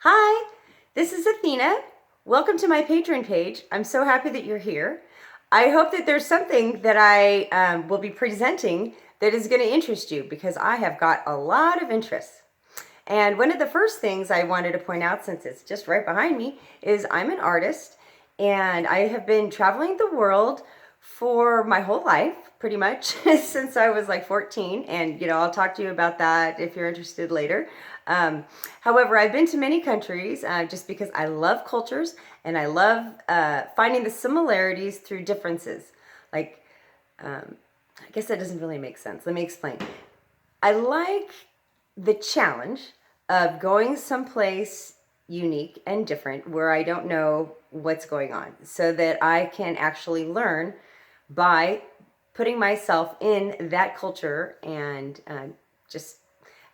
Hi, this is Athena. Welcome to my Patreon page. I'm so happy that you're here. I hope that there's something that I will be presenting that is going to interest you because I have got a lot of interests. And one of the first things I wanted to point out, since it's just right behind me, is I'm an artist and I have been traveling the world for my whole life, pretty much, since I was like 14. And, I'll talk to you about that if you're interested later. However, I've been to many countries just because I love cultures and I love finding the similarities through differences. Like, I guess that doesn't really make sense. Let me explain. I like the challenge of going someplace unique and different where I don't know what's going on so that I can actually learn by putting myself in that culture and just,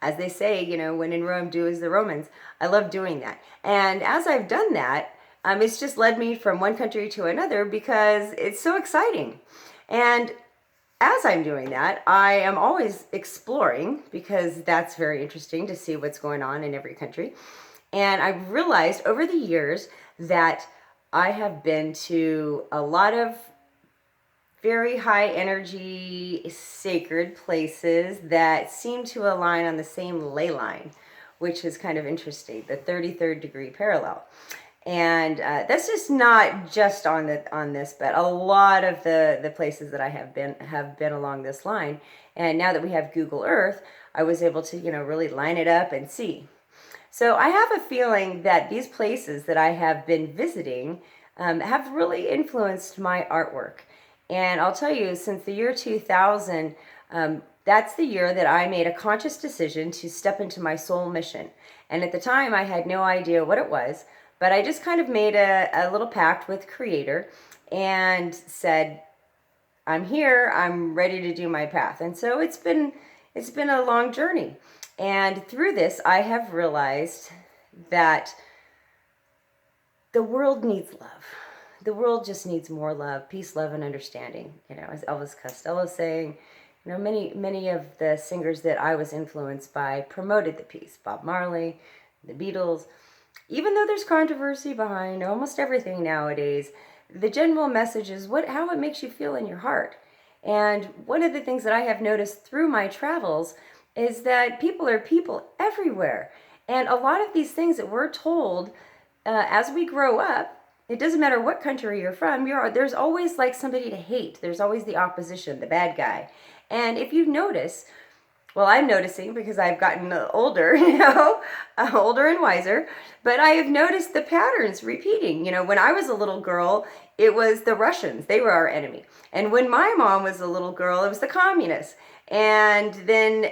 as they say, when in Rome, do as the Romans. I love doing that. And as I've done that, it's just led me from one country to another because it's so exciting. And as I'm doing that, I am always exploring because that's very interesting to see what's going on in every country. And I've realized over the years that I have been to a lot of very high energy, sacred places that seem to align on the same ley line, which is kind of interesting, the 33rd degree parallel. And that's just not just on this, but a lot of the places that I have been along this line. And now that we have Google Earth, I was able to really line it up and see. So I have a feeling that these places that I have been visiting have really influenced my artwork. And I'll tell you, since the year 2000, that's the year that I made a conscious decision to step into my soul mission. And at the time, I had no idea what it was, but I just kind of made a little pact with Creator and said, I'm here, I'm ready to do my path. And so it's been a long journey. And through this, I have realized that the world needs love. The world just needs more love, peace, love, and understanding. As Elvis Costello saying, many of the singers that I was influenced by promoted the peace. Bob Marley, the Beatles. Even though there's controversy behind almost everything nowadays, the general message is how it makes you feel in your heart. And one of the things that I have noticed through my travels is that people are people everywhere. And a lot of these things that we're told as we grow up, it doesn't matter what country you're from, there's always like somebody to hate. There's always the opposition, the bad guy. And if you notice, well, I'm noticing because I've gotten older, older and wiser, but I have noticed the patterns repeating. When I was a little girl, it was the Russians. They were our enemy. And when my mom was a little girl, it was the communists. And then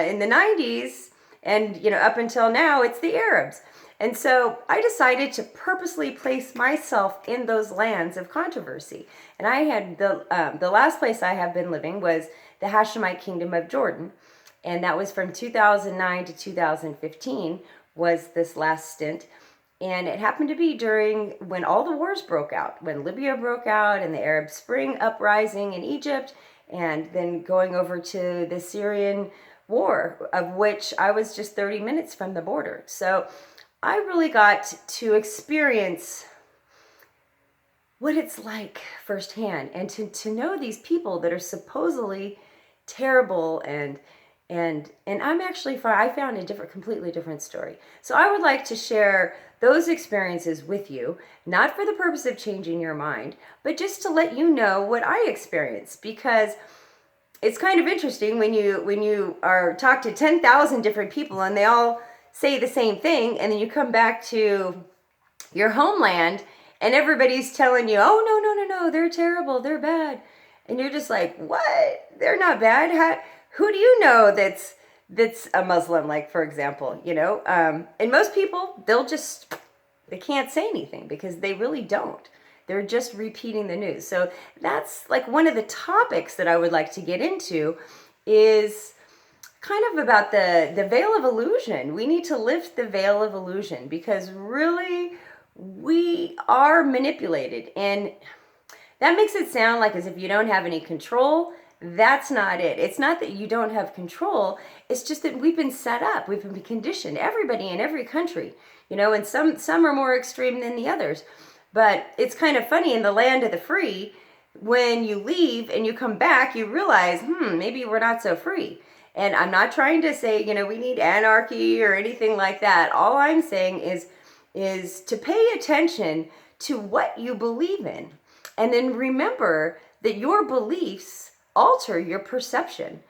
in the 90s and, up until now, it's the Arabs. And so I decided to purposely place myself in those lands of controversy. And I had the last place I have been living was the Hashemite Kingdom of Jordan. And that was from 2009 to 2015 was this last stint. And it happened to be during when all the wars broke out, when Libya broke out and the Arab Spring uprising in Egypt, and then going over to the Syrian war, of which I was just 30 minutes from the border. So I really got to experience what it's like firsthand, and to know these people that are supposedly terrible and I'm actually I found a completely different story. So I would like to share those experiences with you, not for the purpose of changing your mind, but just to let you know what I experienced, because it's kind of interesting when you are talk to 10,000 different people and they all say the same thing, and then you come back to your homeland and everybody's telling you, oh, no, they're terrible, they're bad. And you're just like, what? They're not bad? Who do you know that's a Muslim, like, for example, and most people, they can't say anything because they really don't. They're just repeating the news. So that's like one of the topics that I would like to get into is kind of about the veil of illusion. We need to lift the veil of illusion because really we are manipulated. And that makes it sound like as if you don't have any control, That's not it. It's not that you don't have control. It's just that we've been set up. We've been conditioned. Everybody in every country, and some are more extreme than the others. But it's kind of funny, in the land of the free, when you leave and you come back, you realize, maybe we're not so free. And I'm not trying to say, we need anarchy or anything like that. All I'm saying is to pay attention to what you believe in. And then remember that your beliefs alter your perception,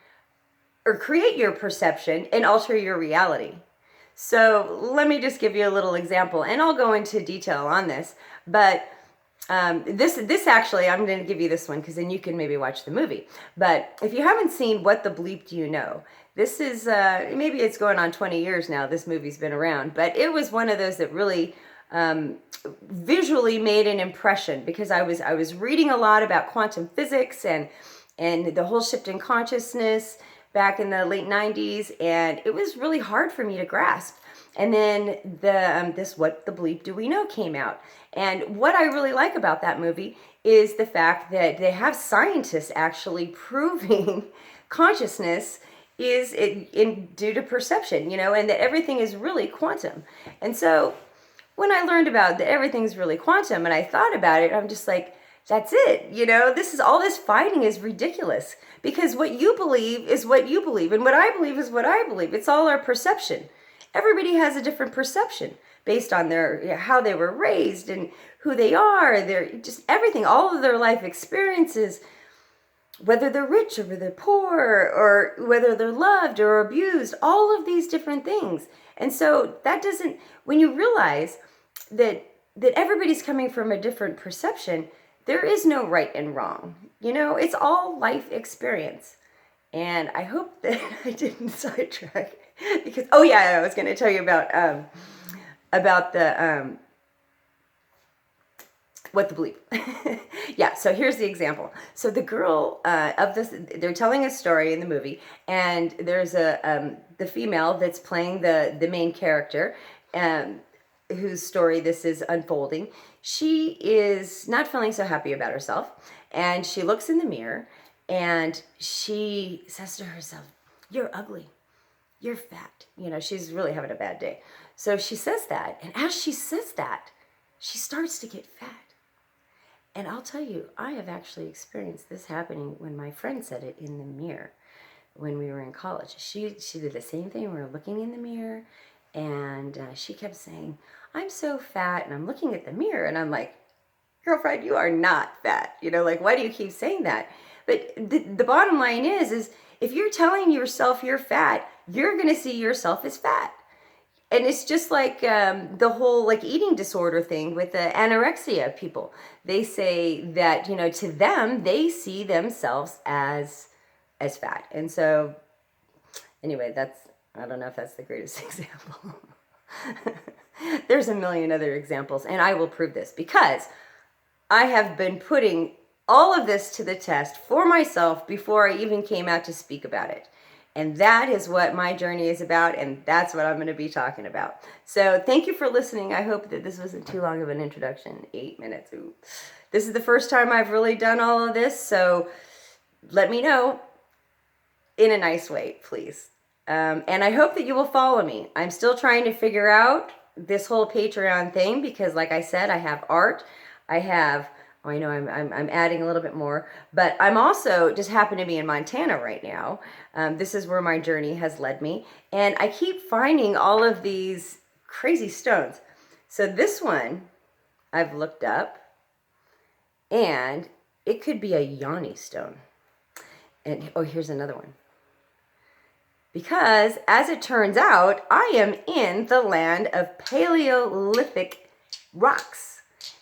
or create your perception and alter your reality. So let me just give you a little example, and I'll go into detail on this. But this actually, I'm going to give you this one because then you can maybe watch the movie. But if you haven't seen What the Bleep Do You Know, this is, maybe it's going on 20 years now, this movie's been around, but it was one of those that really visually made an impression, because I was reading a lot about quantum physics and the whole shift in consciousness back in the late 90s, and it was really hard for me to grasp. And then this What the Bleep Do We Know came out. And what I really like about that movie is the fact that they have scientists actually proving consciousness is due to perception, and that everything is really quantum. And so when I learned about that everything's really quantum and I thought about it, I'm just like, that's it. This fighting is ridiculous, because what you believe is what you believe, and what I believe is what I believe. It's all our perception. Everybody has a different perception based on how they were raised and who they are, their just everything, all of their life experiences, whether they're rich or whether they're poor, or whether they're loved or abused, all of these different things. And so when you realize that everybody's coming from a different perception, there is no right and wrong. It's all life experience. And I hope that I didn't sidetrack, because, oh yeah, I was going to tell you about the, What the Bleep. Yeah, so here's the example. So the girl they're telling a story in the movie, and there's the female that's playing the main character, whose story this is unfolding. She is not feeling so happy about herself, and she looks in the mirror, and she says to herself, "You're ugly. You're fat." She's really having a bad day. So she says that, and as she says that, she starts to get fat. And I'll tell you, I have actually experienced this happening when my friend said it in the mirror when we were in college. She did the same thing. We were looking in the mirror, and she kept saying, "I'm so fat," and I'm looking at the mirror, and I'm like, "Girlfriend, you are not fat." Why do you keep saying that? But the bottom line is if you're telling yourself you're fat, you're going to see yourself as fat. And it's just like the whole eating disorder thing with the anorexia people. They say that, to them, they see themselves as fat. And so anyway, I don't know if that's the greatest example. There's a million other examples, and I will prove this, because I have been putting all of this to the test for myself before I even came out to speak about it. And that is what my journey is about, and that's what I'm going to be talking about. So thank you for listening. I hope that this wasn't too long of an introduction. 8 minutes. Ooh. This is the first time I've really done all of this, so let me know in a nice way, please. And I hope that you will follow me. I'm still trying to figure out this whole Patreon thing, because like I said, I have art. I have... I know I'm adding a little bit more, but I'm also just happen to be in Montana right now. This is where my journey has led me, and I keep finding all of these crazy stones. So this one I've looked up, and it could be a yoni stone. And oh, here's another one. Because as it turns out, I am in the land of paleolithic rocks.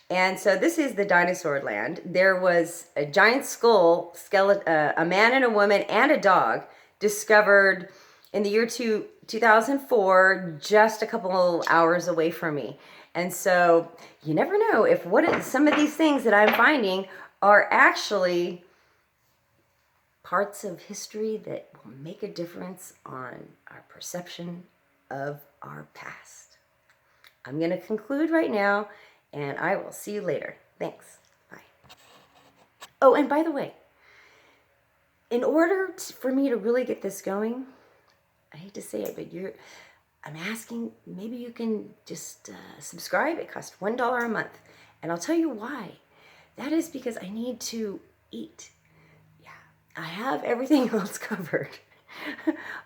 And so this is the dinosaur land. There was a giant skull, skeleton, a man and a woman and a dog discovered in the year 2004, just a couple hours away from me. And so you never know if some of these things that I'm finding are actually parts of history that will make a difference on our perception of our past. I'm going to conclude right now, and I will see you later. Thanks. Bye. Oh, and by the way, in order for me to really get this going, I hate to say it, but I'm asking, maybe you can just subscribe. It costs $1 a month. And I'll tell you why. That is because I need to eat. Yeah, I have everything else covered.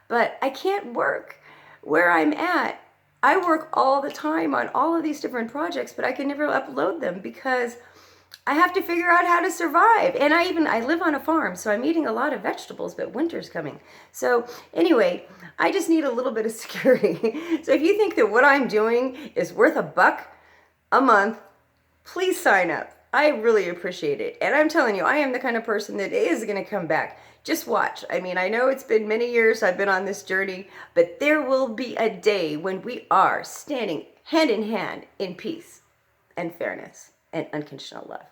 But I can't work where I'm at. I work all the time on all of these different projects, but I can never upload them because I have to figure out how to survive. And I live on a farm, so I'm eating a lot of vegetables, but winter's coming. So anyway, I just need a little bit of security. So if you think that what I'm doing is worth $1 a month, please sign up. I really appreciate it. And I'm telling you, I am the kind of person that is going to come back. Just watch. I mean, I know it's been many years I've been on this journey, but there will be a day when we are standing hand in hand in peace and fairness and unconditional love.